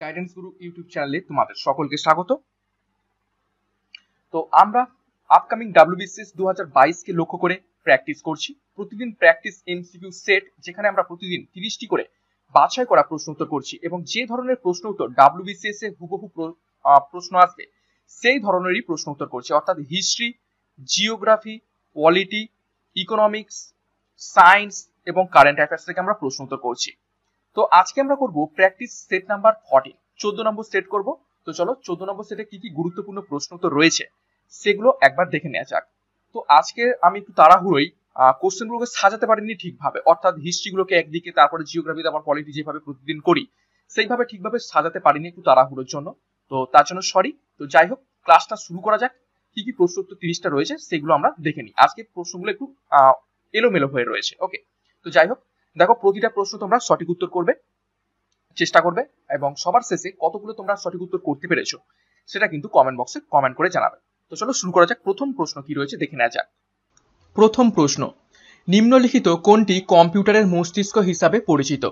Guidance গুরু YouTube চ্যানেলে তোমাদের সকলকে স্বাগত। তো আমরা আপকামিং ডাব্লিউবিসিএস 2022 কে লক্ষ্য করে প্র্যাকটিস করছি। প্রতিদিন প্র্যাকটিস এমসিকিউ সেট, যেখানে আমরা প্রতিদিন 30টি করে বাছাই করা প্রশ্ন উত্তর করছি এবং যে ধরনের প্রশ্ন উত্তর ডাব্লিউবিসিএস এ হুবহু প্রশ্ন আসবে সেই ধরনেরই প্রশ্ন উত্তর করছি, অর্থাৎ history, geography, polity, economics, science এবং কারেন্ট অ্যাফেয়ার্স থেকে আমরা প্রশ্ন উত্তর করছি। তো আজকে আমরা করব প্র্যাকটিস সেট নাম্বার 14, 14 নম্বর সেট করব। তো চলো 14 নম্বর সেটে কি কি গুরুত্বপূর্ণ প্রশ্ন উত্তর রয়েছে সেগুলো একবার দেখে নেওয়া যাক। তো আজকে আমি একটু তাড়াহুড়োই কোশ্চেনগুলোকে সাজাতে পারিনি ঠিকভাবে, অর্থাৎ হিস্ট্রিগুলোকে একদিকে, তারপরে জিওগ্রাফি, তারপর পলিটি যেভাবে প্রতিদিন করি সেইভাবে ঠিকভাবে সাজাতে পারিনি একটু তাড়াহুড়োর জন্য। তো তার জন্য সরি। তো যাই হোক, ক্লাসটা শুরু করা যাক। কি কি প্রশ্ন উত্তর 30টা রয়েছে সেগুলো আমরা দেখে নিই। আজকে প্রশ্নগুলো একটু এলোমেলো হয়ে রয়েছে। ওকে, তো যাই হোক, দেখো প্রতিটা প্রশ্ন তোমরা সঠিক উত্তর করবে, চেষ্টা করবে, এবং সবার শেষে কতগুলো তোমরা সঠিক উত্তর করতে পেরেছো সেটা কিন্তু কমেন্ট বক্সে কমেন্ট করে জানাবে। তো চলো শুরু করা যাক। প্রথম প্রশ্ন কি রয়েছে দেখে নেওয়া যাক। প্রথম প্রশ্ন, নিম্নলিখিত কোনটি কম্পিউটারের মস্তিষ্ক হিসাবে পরিচিত?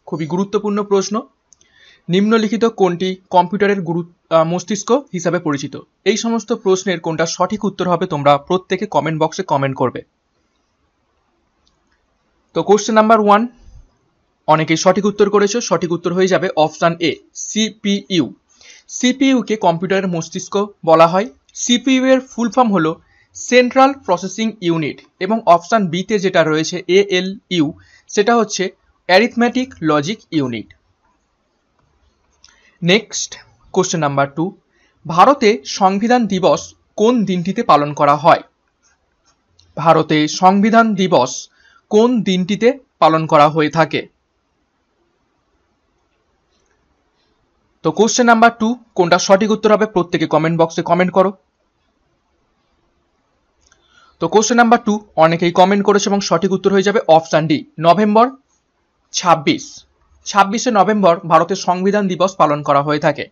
খুবই গুরুত্বপূর্ণ প্রশ্ন। নিম্নলিখিত কোনটি কম্পিউটারের মস্তিষ্ক হিসাবে পরিচিত? এই সমস্ত প্রশ্নের কোনটা সঠিক উত্তর হবে তোমরা প্রত্যেকে কমেন্ট বক্সে কমেন্ট করবে। তো কোশ্চেন নাম্বার 1, অনেকেই সঠিক উত্তর করেছো। সঠিক উত্তর হয়ে যাবে অপশন এ, সিপিইউ। সিপিইউ কে কম্পিউটারের মস্তিষ্ক বলা হয়। সিপিইউ এর ফুল ফর্ম হলো সেন্ট্রাল প্রসেসিং ইউনিট, এবং অপশন বি তে যেটা রয়েছে এএলইউ, সেটা হচ্ছে arithmetic logic unit. Next question number 2, ভারতে সংবিধান দিবস কোন দিনটিতে পালন করা হয়? ভারতে সংবিধান দিবস কোন দিনটিতে পালন করা হয়ে থাকে? তো কোশ্চেন নাম্বার 2, কোনটা সঠিক উত্তর হবে প্রত্যেকে কমেন্ট বক্সে কমেন্ট করো। তো কোশ্চেন নাম্বার 2 অনেকেই কমেন্ট করেছে এবং সঠিক উত্তর হয়ে যাবে অপশন ডি, নভেম্বর 26। 26শে নভেম্বর ভারতের সংবিধান দিবস পালন করা হয়ে থাকে।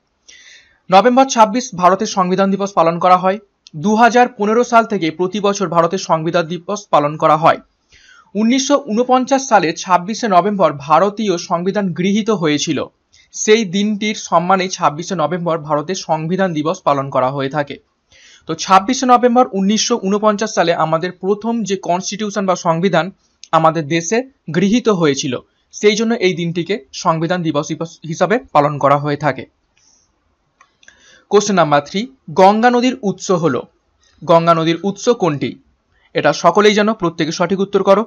নভেম্বর 26 ভারতের সংবিধান দিবস পালন করা হয়। 2015 সাল থেকে প্রতি বছর ভারতের সংবিধান দিবস পালন করা হয়। 1949 সালে 26শে নভেম্বর ভারতীয় সংবিধান গৃহীত হয়েছিল। সেই দিনটির সম্মানে 26শে নভেম্বর ভারতের সংবিধান দিবস পালন করা হয়ে থাকে। তো 26শে নভেম্বর 1949 সালে আমাদের প্রথম যে কনস্টিটিউশন বা সংবিধান আমাদের দেশে গৃহীত হয়েছিল, সেই জন্য এই দিনটিকে সংবিধান দিবস হিসাবে পালন করা হয়ে থাকে। কোশ্চেন নাম্বার 3, গঙ্গা নদীর উৎস হলো? গঙ্গা নদীর উৎস কোনটি? এটা সকলেই জানো, প্রত্যেকে সঠিক উত্তর করো।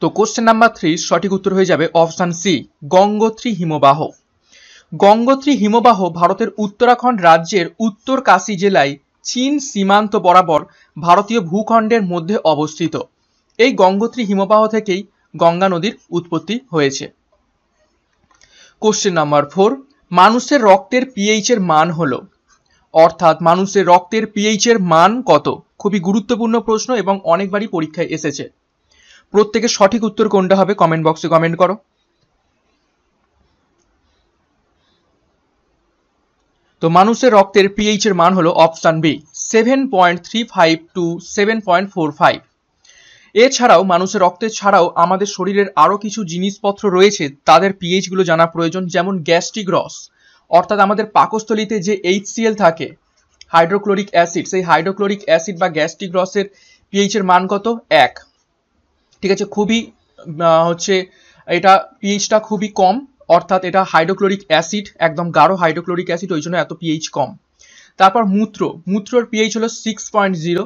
তো কোশ্চেন নাম্বার 3 সঠিক উত্তর হয়ে যাবে অপশন সি, গঙ্গোত্রী হিমবাহ। গঙ্গোত্রী হিমবাহ ভারতের উত্তরাখণ্ড রাজ্যের উত্তর কাশী জেলায় চীন সীমান্ত বরাবর ভারতীয় ভূখণ্ডের মধ্যে অবস্থিত। এই গঙ্গোত্রী হিমবাহ থেকেই গঙ্গা নদীর উৎপত্তি হয়েছে। কোশ্চেন নাম্বার 4, মানুষের রক্তের পিএইচ এর মান হলো? অর্থাৎ মানুষের রক্তের পিএইচ এর মান কত? খুবই গুরুত্বপূর্ণ প্রশ্ন এবং অনেকবারই পরীক্ষায় এসেছে। প্রত্যেকে সঠিক উত্তর কোনটা হবে কমেন্ট বক্সে কমেন্ট করো। তো মানুষের রক্তের পিএইচ এর মান হলো অপশন বি, 7.35 টু 7.45। এছাড়াও মানুষের রক্তের ছাড়াও আমাদের শরীরের আরো কিছু জিনিসপত্র রয়েছে, তাদের পিএইচ গুলো জানা প্রয়োজন। যেমন গ্যাস্ট্রিক রস, অর্থাৎ আমাদের পাকস্থলীতে যে HCl থাকে, হাইড্রোক্লোরিক অ্যাসিড, সেই হাইড্রোক্লোরিক অ্যাসিড বা গ্যাস্ট্রিক রসের পিএইচ এর মান কত? 1। ঠিক আছে, খুবই এটা পিএইচটা খুবই কম, অর্থাৎ এটা হাইড্রোক্লোরিক অ্যাসিড, একদম গাঢ় হাইড্রোক্লোরিক অ্যাসিড, ওই জন্য এত পিএইচ কম। তারপর মূত্রর পিএইচ হলো 6.0।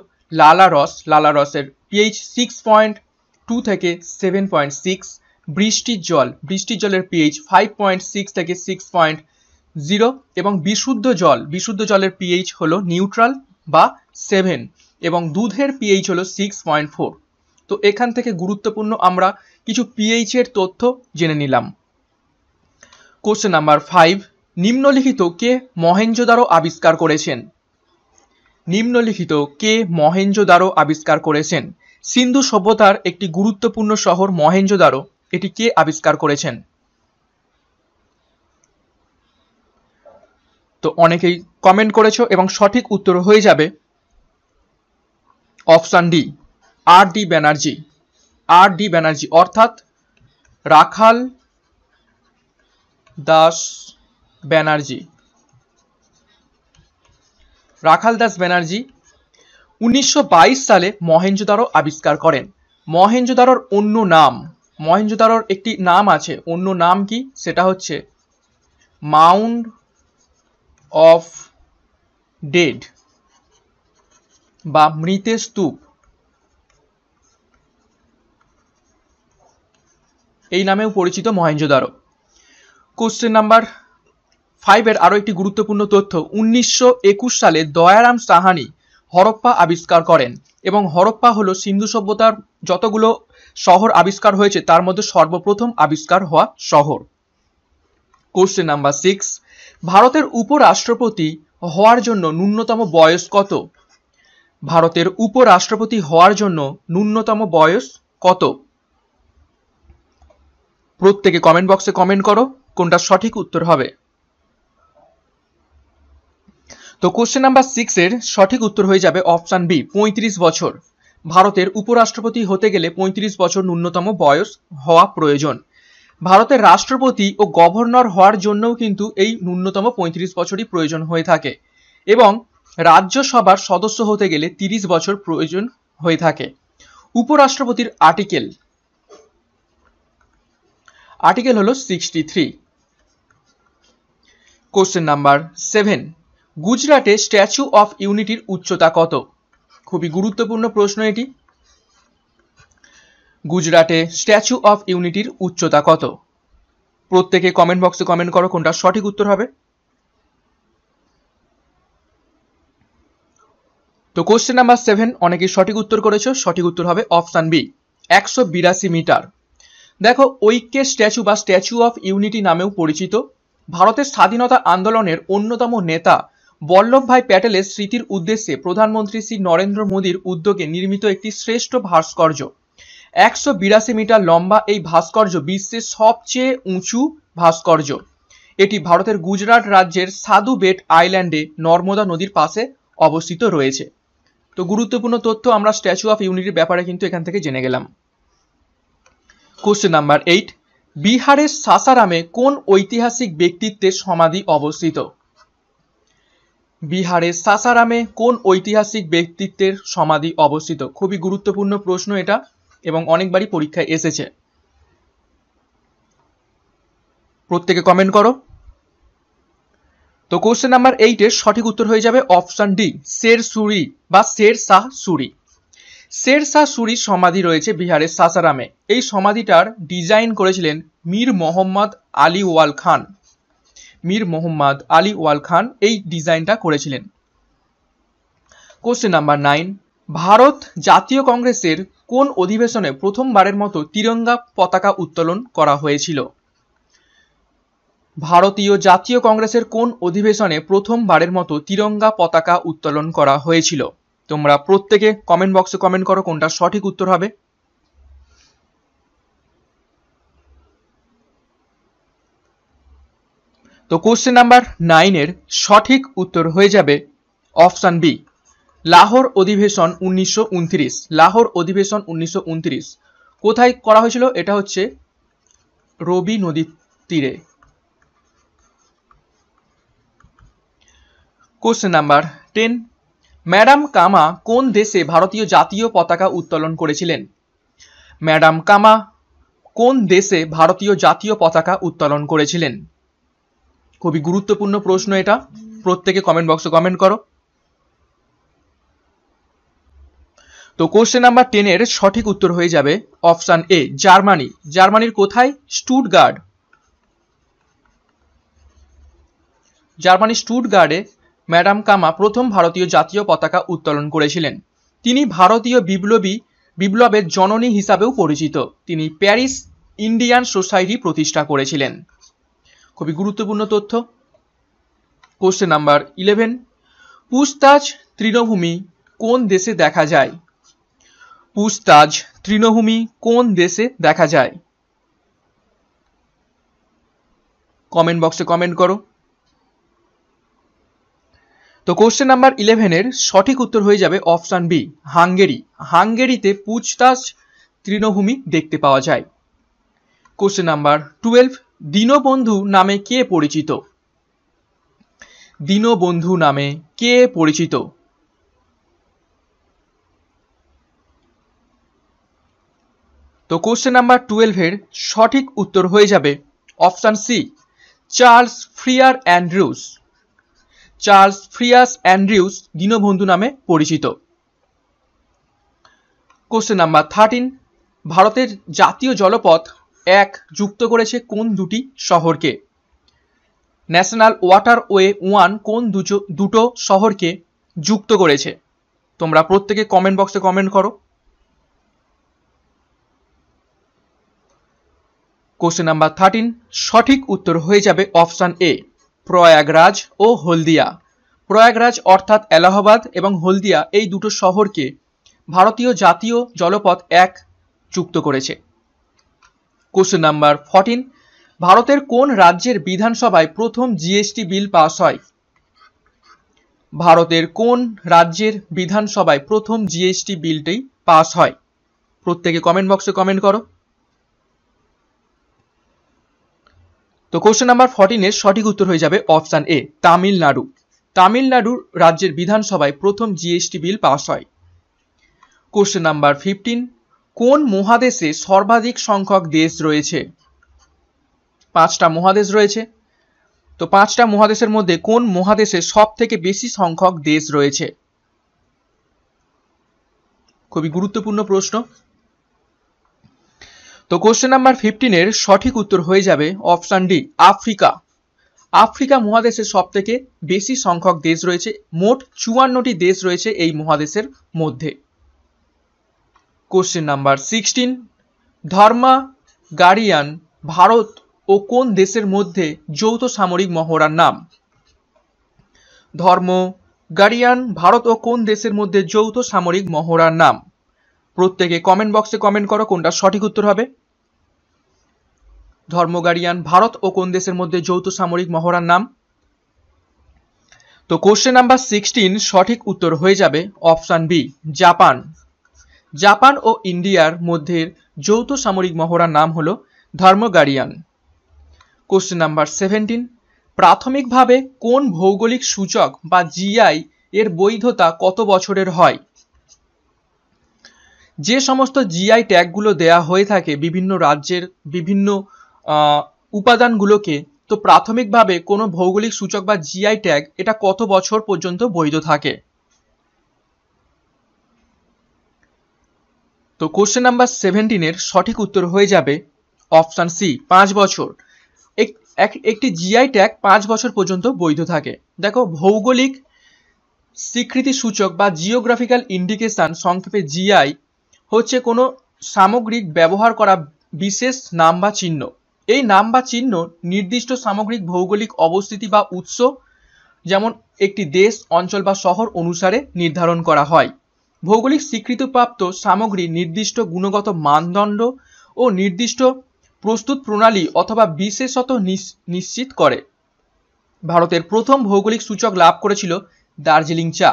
লালা রসের পিএইচ 6.2 থেকে 7.6। বৃষ্টির জলের পিএইচ 5.6 থেকে 6.0, এবং বিশুদ্ধ জলের পিএইচ হলো নিউট্রাল বা 7, এবং দুধের পিএইচ হলো 6.4। তো এখান থেকে গুরুত্বপূর্ণ আমরা কিছু পিএইচ এর তথ্য জেনে নিলাম। কোশ্চেন নাম্বার 5, নিম্নলিখিত কে মহেঞ্জোদারো আবিষ্কার করেছেন? নিম্নলিখিত কে মহেঞ্জোদারো আবিষ্কার করেছেন? সিন্ধু সভ্যতার একটি গুরুত্বপূর্ণ শহর মহেঞ্জোদারো, এটি কে আবিষ্কার করেছেন? তো অনেকেই কমেন্ট করেছো এবং সঠিক উত্তর হয়ে যাবে option D, RD. Banerjee. RD. Banerjee, অর্থাৎ রাখাল দাস ব্যানার্জি। রাখাল দাস ব্যানার্জি 1922 সালে মহেঞ্জোদারো আবিষ্কার করেন। মহেঞ্জোদারোর অন্য নাম, মহেঞ্জোদারোর একটি নাম আছে, অন্য নাম কি? সেটা হচ্ছে মাউন্ড অফ ডেড বা মৃতের স্তূপ, এই নামেও পরিচিত মহেঞ্জোদারো। কোশ্চেন নাম্বার 5 এর আরো একটি গুরুত্বপূর্ণ তথ্য, 1921 সালে দয়ারাম সাহানি হরপ্পা আবিষ্কার করেন এবং হরপ্পা হলো সিন্ধু সভ্যতার যতগুলো শহর আবিষ্কার হয়েছে তার মধ্যে সর্বপ্রথম আবিষ্কার হওয়া শহর। কোশ্চেন নাম্বার 6, ভারতের উপরাষ্ট্রপতি হওয়ার জন্য ন্যূনতম বয়স কত? ভারতের উপরাষ্ট্রপতি হওয়ার জন্য ন্যূনতম বয়স কত? প্রত্যেকে কমেন্ট বক্সে কমেন্ট করো কোনটা সঠিক উত্তর হবে। তো কোশ্চেন নাম্বার 6 এর সঠিক উত্তর হয়ে যাবে অপশন বি, 35 বছর। ভারতের উপরাষ্ট্রপতি হতে গেলে 35 বছর ন্যূনতম বয়স হওয়া প্রয়োজন। ভারতের রাষ্ট্রপতি ও গভর্নর হওয়ার জন্যও কিন্তু এই ন্যূনতম 35 বছরই প্রয়োজন হয়ে থাকে এবং রাজ্যসভার সদস্য হতে গেলে 30 বছর প্রয়োজন হয়ে থাকে। উপরাষ্ট্রপতির আর্টিকেল হলো 63। কোশ্চেন নাম্বার 7, গুজরাটে স্ট্যাচু অফ ইউনিটির উচ্চতা কত? খুবই গুরুত্বপূর্ণ প্রশ্ন এটি। গুজরাটে স্ট্যাচু অফ ইউনিটির উচ্চতা কত? প্রত্যেকে কমেন্ট বক্সে কমেন্ট করো কোনটা সঠিক উত্তর হবে। তো কোশ্চেন নাম্বার 7 অনেকে সঠিক উত্তর করেছো, সঠিক উত্তর হবে অপশন বি, 182 মিটার। দেখো, ঐক্যের স্ট্যাচু বা স্ট্যাচু অফ ইউনিটি নামেও পরিচিত। ভারতের স্বাধীনতা আন্দোলনের অন্যতম নেতা বল্লভভাই প্যাটেলের স্মৃতির উদ্দেশ্যে প্রধানমন্ত্রী শ্রী নরেন্দ্র মোদীর উদ্যোগে নির্মিত একটি শ্রেষ্ঠ ভাস্কর্য। 182 মিটার লম্বা এই ভাস্কর্য বিশ্বের সবচেয়ে উঁচু ভাস্কর্য। এটি ভারতের গুজরাট রাজ্যের সাধু বেট আইল্যান্ডে নর্মদা নদীর পাশে অবস্থিত রয়েছে। তো গুরুত্বপূর্ণ তথ্য আমরা স্ট্যাচু অফ ইউনিটির ব্যাপারে কিন্তু এখান থেকে জেনে গেলাম। কোশ্চেন নাম্বার 8, বিহারের সাসারামে কোন ঐতিহাসিক ব্যক্তিত্বের সমাধি অবস্থিত? বিহারের সাসারামে কোন ঐতিহাসিক ব্যক্তিত্বের সমাধি অবস্থিত? খুবই গুরুত্বপূর্ণ প্রশ্ন এটা এবং অনেকবারই পরীক্ষায় এসেছে। প্রত্যেকে কমেন্ট করো। তো কোশ্চেন নাম্বার 8 এর সঠিক উত্তর হয়ে যাবে অপশন ডি, শের সুরি বা শের শাহ সুরি। শের শাহ সুরির সমাধি রয়েছে বিহারের সাসারামে। এই সমাধিটার ডিজাইন করেছিলেন মীর মোহাম্মদ আলী ওয়াল খান। মীর মোহাম্মদ আলী ওয়াল খান এই ডিজাইনটা করেছিলেন। কোশ্চেন নাম্বার 9, ভারত জাতীয় কংগ্রেসের কোন অধিবেশনে প্রথমবারের মতো তিরঙ্গা পতাকা উত্তোলন করা হয়েছিল? ভারতীয় জাতীয় কংগ্রেসের কোন অধিবেশনে প্রথমবারের মতো তিরঙ্গা পতাকা উত্তোলন করা হয়েছিল? তোমরা প্রত্যেকে কমেন্ট বক্সে কমেন্ট করো কোনটা সঠিক উত্তর হবে। তো কোশ্চেন নাম্বার 9 এর সঠিক উত্তর হয়ে যাবে অপশন বি, লাহোর অধিবেশন 1929। লাহোর অধিবেশন 1929 কোথায় করা হয়েছিল? এটা হচ্ছে রবি নদীর তীরে। কোশ্চেন নাম্বার 10, ম্যাডাম কামা কোন দেশে ভারতীয় জাতীয় পতাকা উত্তোলন করেছিলেন? ম্যাডাম কামা কোন দেশে ভারতীয় জাতীয় পতাকা উত্তোলন করেছিলেন? খুবই গুরুত্বপূর্ণ প্রশ্ন এটা, প্রত্যেকে কমেন্ট বক্সে কমেন্ট করো। তো কোশ্চেন নাম্বার 10 এর সঠিক উত্তর হয়ে যাবে অপশন এ, জার্মানি। জার্মানির কোথায়? স্টুটগার্ট। জার্মানির স্টুটগার্টে ম্যাডাম কামা প্রথম ভারতীয় জাতীয় পতাকা উত্তোলন করেছিলেন। তিনি ভারতীয় বিপ্লবের জননী হিসাবেও পরিচিত। তিনি প্যারিস ইন্ডিয়ান সোসাইটি প্রতিষ্ঠা করেছিলেন। খুবই গুরুত্বপূর্ণ তথ্য। কোশ্চেন নাম্বার 11, পুছতাছ তৃণভূমি কোন দেশে দেখা যায়? পুছতাছ তৃণভূমি কোন দেশে দেখা যায়? কমেন্ট বক্সে কমেন্ট করো। তো কোশ্চেন নাম্বার 11 এর সঠিক উত্তর হয়ে যাবে অপশন বি, হাঙ্গেরি। হাঙ্গেরিতে পুছতাছ তৃণভূমি দেখতে পাওয়া যায়। কোশ্চেন নাম্বার 12, দীনবন্ধু নামে কে পরিচিত? দীনবন্ধু নামে কে পরিচিত? তো কোশ্চেন নাম্বার 12 এর সঠিক উত্তর হয়ে যাবে option C, Charles Freer Andrews. Charles Freer Andrews Dinabandhu নামে পরিচিত। কোশ্চেন নাম্বার 13, ভারতের জাতীয় জলপথ 1 যুক্ত করেছে কোন দুটি শহরকে? ন্যাশনাল ওয়াটারওয়ে 1 কোন দুটো শহরকে যুক্ত করেছে? তোমরা প্রত্যেকে কমেন্ট বক্সে কমেন্ট করো। কোশ্চেন নাম্বার 13 সঠিক উত্তর হয়ে যাবে অপশন এ, প্রয়াগরাজ ও হলদিয়া। প্রয়াগরাজ অর্থাৎ এলাহাবাদ এবং হলদিয়া এই দুটো শহরকে ভারতীয় জাতীয় জলপথ 1 যুক্ত করেছে। কোশ্চেন নাম্বার 14, ভারতের কোন রাজ্যের বিধানসভায় প্রথম জিএসটি বিল পাস হয়? ভারতের কোন রাজ্যের বিধানসভায় প্রথম জিএসটি বিলটি পাস হয়? প্রত্যেকে কমেন্ট বক্সে কমেন্ট করো। তো কোশ্চেন নাম্বার 14 এর সঠিক উত্তর হয়ে যাবে অপশন এ, তামিলনাড়ু। তামিলনাড়ু রাজ্যের বিধানসভায় প্রথম জিএসটি বিল পাস হয়। কোশ্চেন নাম্বার 15, কোন মহাদেশে সর্বাধিক সংখ্যক দেশ রয়েছে? 5টা মহাদেশ রয়েছে। তো 5টা মহাদেশের মধ্যে কোন মহাদেশে সব থেকে বেশি সংখ্যক দেশ রয়েছে? খুবই গুরুত্বপূর্ণ প্রশ্ন। তো কোশ্চেন নাম্বার 15 এর সঠিক উত্তর হয়ে যাবে অপশন ডি, আফ্রিকা। আফ্রিকা মহাদেশে সব থেকে বেশি সংখ্যক দেশ রয়েছে, মোট 54টি দেশ রয়েছে এই মহাদেশের মধ্যে। কোশ্চেন নাম্বার 16, ধর্মা গাড়িয়ান ভারত ও কোন দেশের মধ্যে যৌথ সামরিক মহড়ার নাম? ধর্ম গাড়িয়ান ভারত ও কোন দেশের মধ্যে যৌথ সামরিক মহড়ার নাম? প্রত্যেকে কমেন্ট বক্সে কমেন্ট করো কোনটা সঠিক উত্তর হবে। ধর্ম গাড়িয়ান ভারত ও কোন দেশের মধ্যে যৌথ সামরিক মহড়ার নাম? তো কোশ্চেন নাম্বার 16 সঠিক উত্তর হয়ে যাবে অপশন বি, জাপান। জাপান ও ইন্ডিয়ার মধ্যে যৌথ সামরিক মহড়ার নাম হলো ধর্ম গাড়িয়ান। কোশ্চেন নাম্বার 17, প্রাথমিকভাবে কোন ভৌগোলিক সূচক বা জিআই এর বৈধতা কত বছরের হয়? যে সমস্ত জিআই ট্যাগগুলো দেয়া হয়ে থাকে বিভিন্ন রাজ্যের বিভিন্ন উপাদানগুলোকে, তো প্রাথমিকভাবে কোনো ভৌগোলিক সূচক বা জিআই ট্যাগ এটা কত বছর পর্যন্ত বৈধ থাকে? তো কোশ্চেন নাম্বার 17 এর সঠিক উত্তর হয়ে যাবে অপশন সি, 5 বছর। একটি জিআই ট্যাগ 5 বছর পর্যন্ত বৈধ থাকে। দেখো, ভৌগোলিক স্বীকৃতি সূচক বা জিওগ্রাফিক্যাল ইন্ডিকেশন, সংক্ষেপে জিআই, হচ্ছে কোনো সামগ্রিক ব্যবহার করা বিশেষ নাম বা চিহ্ন। এই নাম বা চিহ্ন নির্দিষ্ট সামগ্রিক ভৌগোলিক অবস্থিতি বা উৎস, যেমন একটি দেশ, অঞ্চল বা শহর অনুসারে নির্ধারণ করা হয়। ভৌগোলিক স্বীকৃতিপ্রাপ্ত সামগ্রী নির্দিষ্ট গুণগত মানদণ্ড ও নির্দিষ্ট প্রস্তুত প্রণালী অথবা বিশেষত নিশ্চিত করে। ভারতের প্রথম ভৌগোলিক সূচক লাভ করেছিল দার্জিলিং চা।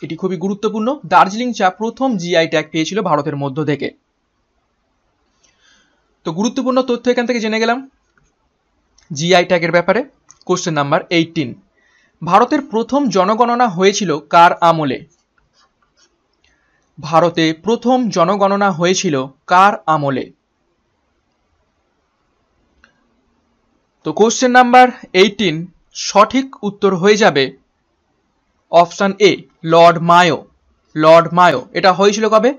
এটি খুবই গুরুত্বপূর্ণ। দার্জিলিং চা প্রথম জিআই ট্যাগ পেয়েছিল ভারতের মধ্য থেকে। তো গুরুত্বপূর্ণ তথ্য এখান থেকে জেনে গেলাম জিআই ট্যাগের ব্যাপারে। কোশ্চেন নাম্বার 18, ভারতের প্রথম জনগণনা হয়েছিল কার আমলে? ভারতে প্রথম জনগণনা হয়েছিল কার আমলে? তো কোশ্চেন নাম্বার 18 সঠিক উত্তর হয়ে যাবে option A, Lord Mayo. Lord Mayo. এটা হয়েছিল কবে?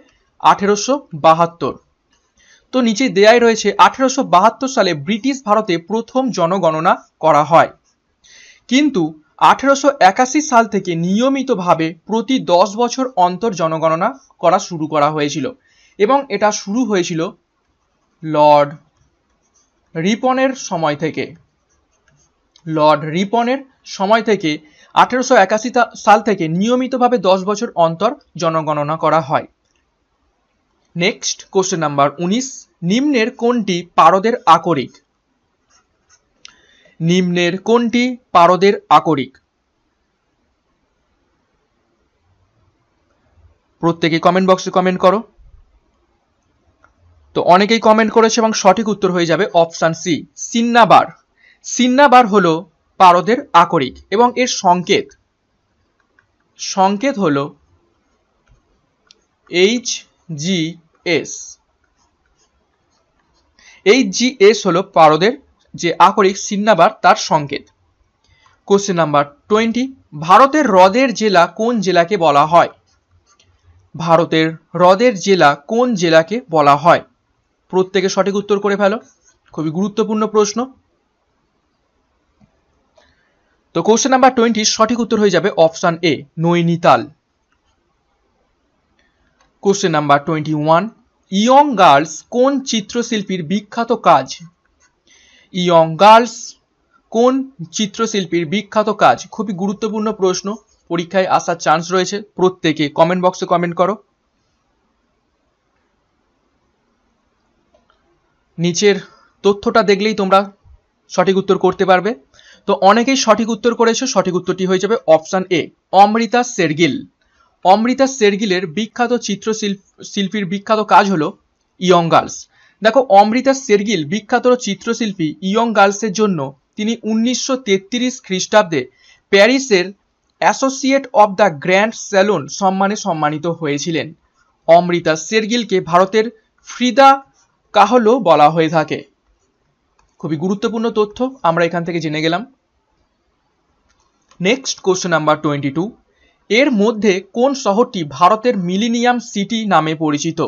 1872। তো নিচে দেয়াই রয়েছে 1872 সালে ব্রিটিশ ভারতে প্রথম জনগণনা করা হয়, কিন্তু 1881 সাল থেকে নিয়মিতভাবে প্রতি 10 বছর অন্তর জনগণনা করা শুরু করা হয়েছিল, এবং এটা শুরু হয়েছিল লর্ড রিপনের সময় থেকে। লর্ড রিপনের সময় থেকে 1881 সাল থেকে নিয়মিতভাবে 10 বছর অন্তর জনগণনা করা হয়। নেক্সট কোশ্চেন নাম্বার 19, নিম্নের কোনটি পারদের আকরিক? নিম্নের কোনটি পারদের আকরিক? প্রত্যেকে কমেন্ট বক্সে কমেন্ট করো। তো অনেকেই কমেন্ট করেছে এবং সঠিক উত্তর হয়ে যাবে অপশন সি, সিন্নাবার। সিন্নাবার হলো পারদের আকরিক এবং এর সংকেত হলো HGS। HGS হলো পারদের যে আকরিক সিন্নাবার তার সংকেত। কোশ্চেন নাম্বার 20, ভারতের হ্রদের জেলা কোন জেলাকে বলা হয়? ভারতের হ্রদের জেলা কোন জেলাকে বলা হয়? প্রত্যেকে সঠিক উত্তর করে ফেলো, খুবই গুরুত্বপূর্ণ প্রশ্ন। তো কোশ্চেন নাম্বার 20 সঠিক উত্তর হয়ে যাবে অপশন এ, Nainital. Question number 21, young girls কোন চিত্রশিল্পীর বিখ্যাত কাজ? ইয়ং গার্লস কোন চিত্রশিল্পীর বিখ্যাত কাজ? খুবই গুরুত্বপূর্ণ প্রশ্ন, পরীক্ষায় আসার চান্স রয়েছে। প্রত্যেকে কমেন্ট বক্সে কমেন্ট করো। নিচের তথ্যটা দেখলেই তোমরা সঠিক উত্তর করতে পারবে। তো অনেকেই সঠিক উত্তর করেছো, সঠিক উত্তরটি হয়ে যাবে অপশন এ, অমৃতা শেরগিল। অমৃতা শেরগিলের বিখ্যাত চিত্রশিল্পীর বিখ্যাত কাজ হলো ইয়ং গার্লস। দেখো, অমৃতা শেরগিল বিখ্যাত চিত্রশিল্পী ইয়ং গার্লসের জন্য তিনি 1933 খ্রিস্টাব্দে প্যারিসের associate of the grand salon সম্মানে সম্মানিত হয়েছিলেন। অমৃতা শেরগিলকে ভারতের ফ্রিদা কাহলো বলা হয়ে থাকে। খুবই গুরুত্বপূর্ণ তথ্য আমরা এখান থেকে জেনে গেলাম। নেক্সট কোশ্চেন নাম্বার 22, এর মধ্যে কোন শহরটি ভারতের মিলেনিয়াম সিটি নামে পরিচিত?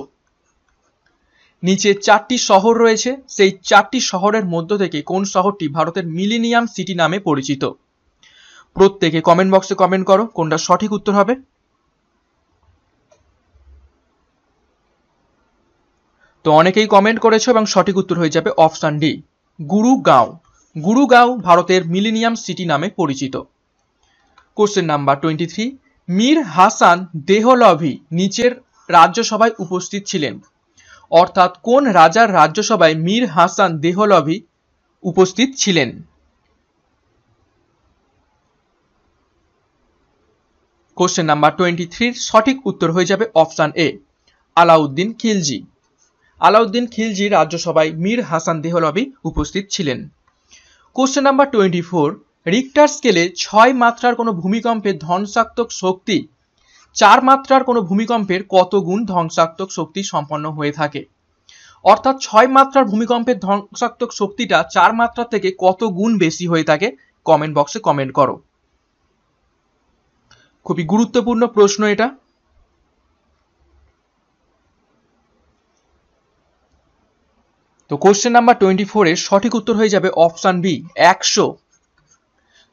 নিচে 4টি শহর রয়েছে, সেই 4টি শহরের মধ্য থেকে কোন শহরটি ভারতের মিলেনিয়াম সিটি নামে পরিচিত? প্রত্যেকে কমেন্ট বক্সে কমেন্ট করো কোনটা সঠিক উত্তর হবে। তো অনেকেই কমেন্ট করেছো এবং সঠিক উত্তর হয়ে যাবে অপশন ডি, গুরুগাঁও। গুরুগাঁও ভারতের মিলেনিয়াম সিটি নামে পরিচিত। কোশ্চেন নাম্বার 23, মীর হাসান দেহলভি নিচের রাজ্যসভায় উপস্থিত ছিলেন। অর্থাৎ কোন রাজার রাজ্যসভায় মীর হাসান দেহলভি উপস্থিত ছিলেন? কোশ্চেন নাম্বার 23 সঠিক উত্তর হয়ে যাবে অপশন এ, আলাউদ্দিন খিলজি। আলাউদ্দিন খিলজি রাজ্যসভায় মীর হাসান দেহলভি উপস্থিত ছিলেন। কোশ্চেন নাম্বার 24, রিক্টার স্কেলে 6 মাত্রার কোনো ভূমিকম্পের ধ্বংসাত্মক শক্তি 4 মাত্রার কোনো ভূমিকম্পের কত গুণ ধ্বংসাত্মক শক্তি সম্পন্ন হয়ে থাকে? অর্থাৎ 6 মাত্রার ভূমিকম্পের ধ্বংসাত্মক শক্তিটা 4 মাত্রা থেকে কত গুণ বেশি হয়ে থাকে? কমেন্ট বক্সে কমেন্ট করো। খুবই গুরুত্বপূর্ণ প্রশ্ন এটা। তো কোশ্চেন নাম্বার 24 এর সঠিক উত্তর হয়ে যাবে অপশন বি, 100।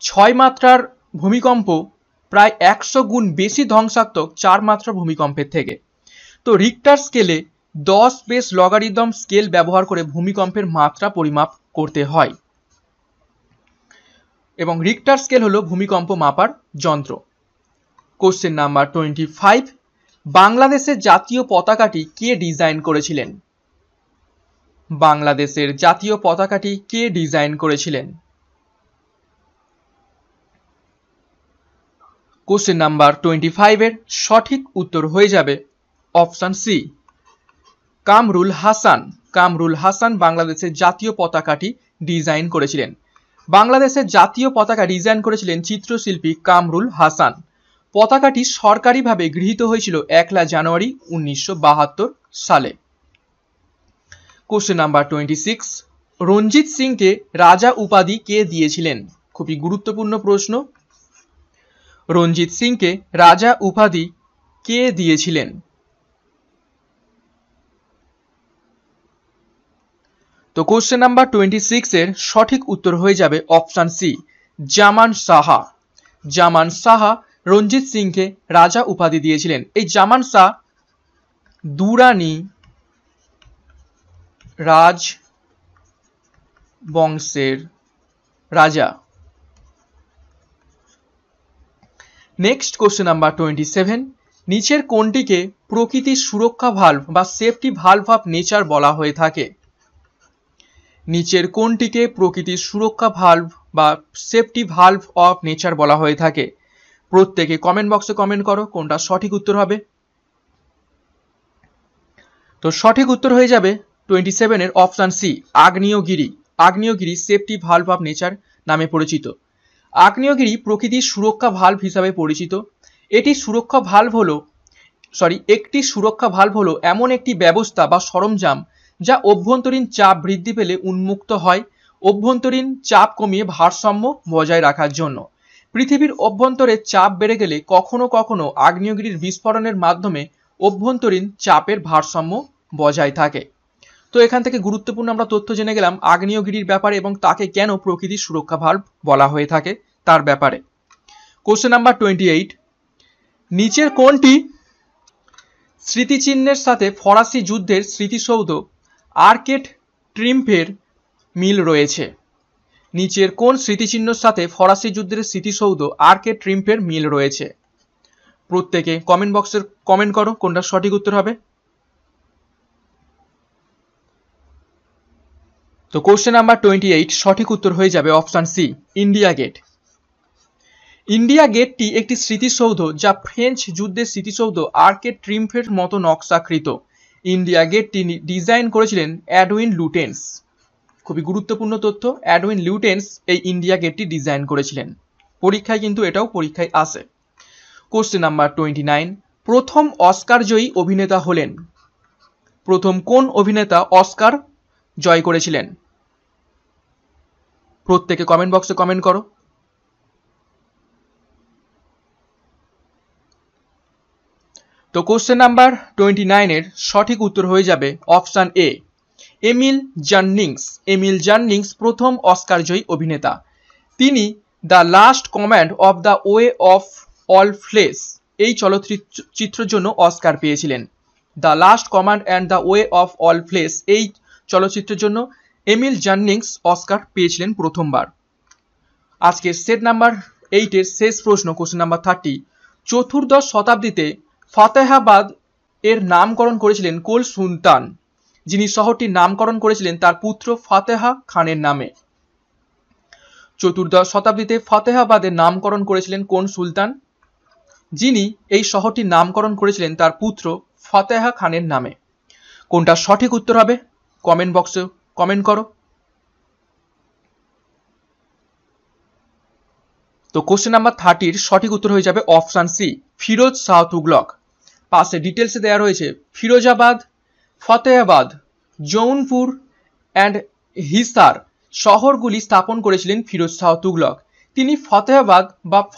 6 মাত্রার ভূমিকম্প প্রায় 100 গুণ বেশি ধ্বংসাত্মক 4 মাত্রার ভূমিকম্পের থেকে। তো রিক্টার স্কেলে 10 বেস লগারিদম স্কেল ব্যবহার করে ভূমিকম্পের মাত্রা পরিমাপ করতে হয় এবং রিক্টার স্কেল হলো ভূমিকম্প মাপার যন্ত্র। কোশ্চেন নাম্বার 25, বাংলাদেশের জাতীয় পতাকাটি কে ডিজাইন করেছিলেন? বাংলাদেশের জাতীয় পতাকাটি কে ডিজাইন করেছিলেন? কোশ্চেন নাম্বার 25 এর সঠিক উত্তর হয়ে যাবে অপশন সি, কামরুল হাসান। কামরুল হাসান বাংলাদেশের জাতীয় পতাকাটি ডিজাইন করেছিলেন। বাংলাদেশের জাতীয় পতাকা ডিজাইন করেছিলেন চিত্রশিল্পী কামরুল হাসান। পতাকাটি সরকারিভাবে গৃহীত হয়েছিল 1 জানুয়ারি 1972 সালে। কোশ্চেন নাম্বার 26, রঞ্জিত সিংকে রাজা উপাধি কে দিয়েছিলেন? খুবই গুরুত্বপূর্ণ প্রশ্ন। রঞ্জিত সিংকে রাজা উপাধি কে দিয়েছিলেন? তো কোশ্চেন নাম্বার 26 এর সঠিক উত্তর হয়ে যাবে অপশন সি, জামান সাহা। জামান সাহা রঞ্জিত সিংকে রাজা উপাধি দিয়েছিলেন। এই জামান শাহ দুরানি রাজবংশের রাজা। নেক্সট কোশ্চেন নাম্বার 27, নিচের কোনটিকে প্রকৃতির সুরক্ষা ভাল্ব বা সেফটি ভাল্ব অফ নেচার বলা হয়ে থাকে? নিচের কোনটিকে প্রকৃতির সুরক্ষা ভাল্ব বা সেফটি ভাল্ব অফ নেচার বলা হয়ে থাকে? প্রত্যেকে কমেন্ট বক্সে কমেন্ট করো কোনটা সঠিক উত্তর হবে। তো সঠিক উত্তর হয়ে যাবে 27 এর অপশন সি আগ্নেয়গিরি। আগ্নেয়গিরি সেফটি ভালভ অফ নেচার নামে পরিচিত। আগ্নেয়গিরি প্রকৃতির সুরক্ষা ভালভ হিসাবে পরিচিত। একটি সুরক্ষা ভালভ হলো এমন একটি ব্যবস্থা বা সরঞ্জাম যা অভ্যন্তরীণ চাপ বৃদ্ধি পেলে উন্মুক্ত হয় অভ্যন্তরীণ চাপ কমিয়ে ভারসাম্য বজায় রাখার জন্য। পৃথিবীর অভ্যন্তরে চাপ বেড়ে গেলে কখনো কখনো আগ্নেয়গিরির বিস্ফোরণের মাধ্যমে অভ্যন্তরীণ চাপের ভারসাম্য বজায় থাকে। তো এখান থেকে গুরুত্বপূর্ণ আমরা তথ্য জেনে গেলাম আগ্নেয়গিরির ব্যাপারে এবং তাকে কেন প্রকৃতির সুরক্ষা ভালভ বলা হয়ে থাকে তার ব্যাপারে। কোশ্চেন নাম্বার 28, নিচের কোনটি স্মৃতিচিহ্নের সাথে ফরাসি যুদ্ধের স্মৃতিসৌধ আর্কেড ট্রিম্ফের মিল রয়েছে? নিচের কোন স্মৃতিচিহ্নের সাথে ফরাসি যুদ্ধের স্মৃতিসৌধ আর্কেড ট্রিম্ফের মিল রয়েছে? প্রত্যেকে কমেন্ট বক্সে কমেন্ট করো কোনটা সঠিক উত্তর হবে। তো কোশ্চেন নাম্বার 28 সঠিক উত্তর হয়ে যাবে option C India Gate. India গেটটি একটি স্মৃতিসৌধ যা ফ্রেঞ্চ যুদ্ধের স্মৃতিসৌধ আর্কেড ট্রিম্ফের মতো নকশাকৃত। ইন্ডিয়া গেটটি ডিজাইন করেছিলেন এডউইন লুটেন্স। খুবই গুরুত্বপূর্ণ তথ্য, এডউইন লুটেন্স এই ইন্ডিয়া গেটটি ডিজাইন করেছিলেন। পরীক্ষায় কিন্তু এটাও পরীক্ষায় আসে। কোশ্চেন নাম্বার 29, প্রথম অস্কার জয়ী অভিনেতা হলেন? প্রথম কোন অভিনেতা অস্কার জয় করেছিলেন? প্রত্যেকে কমেন্ট বক্সে কমেন্ট করো। তো কোশ্চেন নাম্বার 29 এর সঠিক উত্তর হয়ে যাবে অপশন এ এমিল জার্নিংস। এমিল জার্নিংস প্রথম অস্কার জয়ী অভিনেতা। তিনি the last command of the way of all flash এই চলচ্চিত্রের জন্য অস্কার পেয়েছিলেন। The last command and the way of all flash এই চলচ্চিত্রের জন্য এমিল জার্নিংস অস্কার পেয়েছিলেন প্রথমবার। আজকে সেট নাম্বার 8 এর শেষ প্রশ্ন কোশ্চেন নাম্বার 30, চতুর্দশ শতাব্দীতে ফাতেহাবাদ এর নামকরণ করেছিলেন কোন সুলতান, যিনি শহরটির নামকরণ করেছিলেন তার পুত্র ফাতেহা খানের নামে? চতুর্দশ শতাব্দীতে ফাতেহাবাদের নামকরণ করেছিলেন কোন সুলতান, যিনি এই শহরটির নামকরণ করেছিলেন তার পুত্র ফাতেহা খানের নামে? কোনটা সঠিক উত্তর হবে কমেন্ট বক্সে কমেন্ট করো। তো কোশ্চেন নাম্বার 30 সঠিক উত্তর হয়ে যাবে অপশন সি ফিরোজ শাহ তুগলক। পাশে ডিটেলসে দেওয়া রয়েছে ফিরোজাবাদ, ফতেহাবাদ, জৌনপুর অ্যান্ড হিসার শহরগুলি স্থাপন করেছিলেন ফিরোজ শাহ তুগলক। তিনি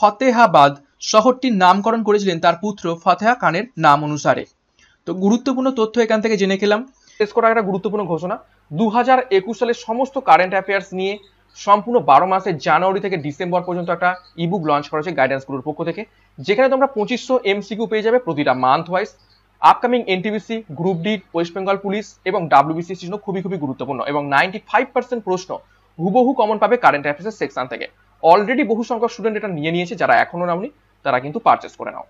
ফতেহাবাদ শহরটির নামকরণ করেছিলেন তার পুত্র ফাতেহা খানের নাম অনুসারে। তো গুরুত্বপূর্ণ তথ্য এখান থেকে জেনে খেলাম। শেষ করার একটা গুরুত্বপূর্ণ ঘোষণা, 2021 সালের সমস্ত কারেন্ট অ্যাফেয়ার্স নিয়ে সম্পূর্ণ 12 মাসের জানুয়ারি থেকে ডিসেম্বর পর্যন্ত একটা ইবুক লঞ্চ করা হয়েছে গাইডেন্স গ্রুপের পক্ষ থেকে, যেখানে তোমরা 2500 এমসিকিউ পেয়ে যাবে প্রতিটা month wise. Upcoming NTPC, group D, West Bengal police এবং ডাব্লিউবিসিএস জন্য খুবই গুরুত্বপূর্ণ এবং 95% প্রশ্ন হুবহু কমন পাবে কারেন্ট অ্যাফেয়ার্স সেকশন থেকে। অলরেডি বহু সংখ্যক স্টুডেন্ট এটা নিয়ে নিয়েছে, যারা এখনো নাওনি তারা কিন্তু পারচেস করে নাও।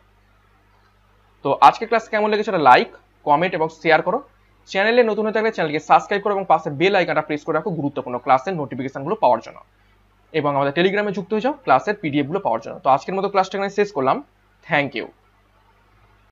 তো আজকে ক্লাস কেমন লেগেছে এটা লাইক, কমেন্ট এবং শেয়ার করো। চ্যানেলে নতুন হয়ে থাকলে চ্যানেলকে সাবস্ক্রাইব করো এবং পাশে বেল আইকনটা প্রেস করে রাখো গুরুত্বপূর্ণ ক্লাসের নোটিফিকেশনগুলো পাওয়ার জন্য, এবং আমাদের টেলিগ্রামে যুক্ত হয়ে যাও ক্লাসের পিডিএফ গুলো পাওয়ার জন্য। তো আজকের মতো ক্লাসটা এখানে শেষ করলাম। Thank you.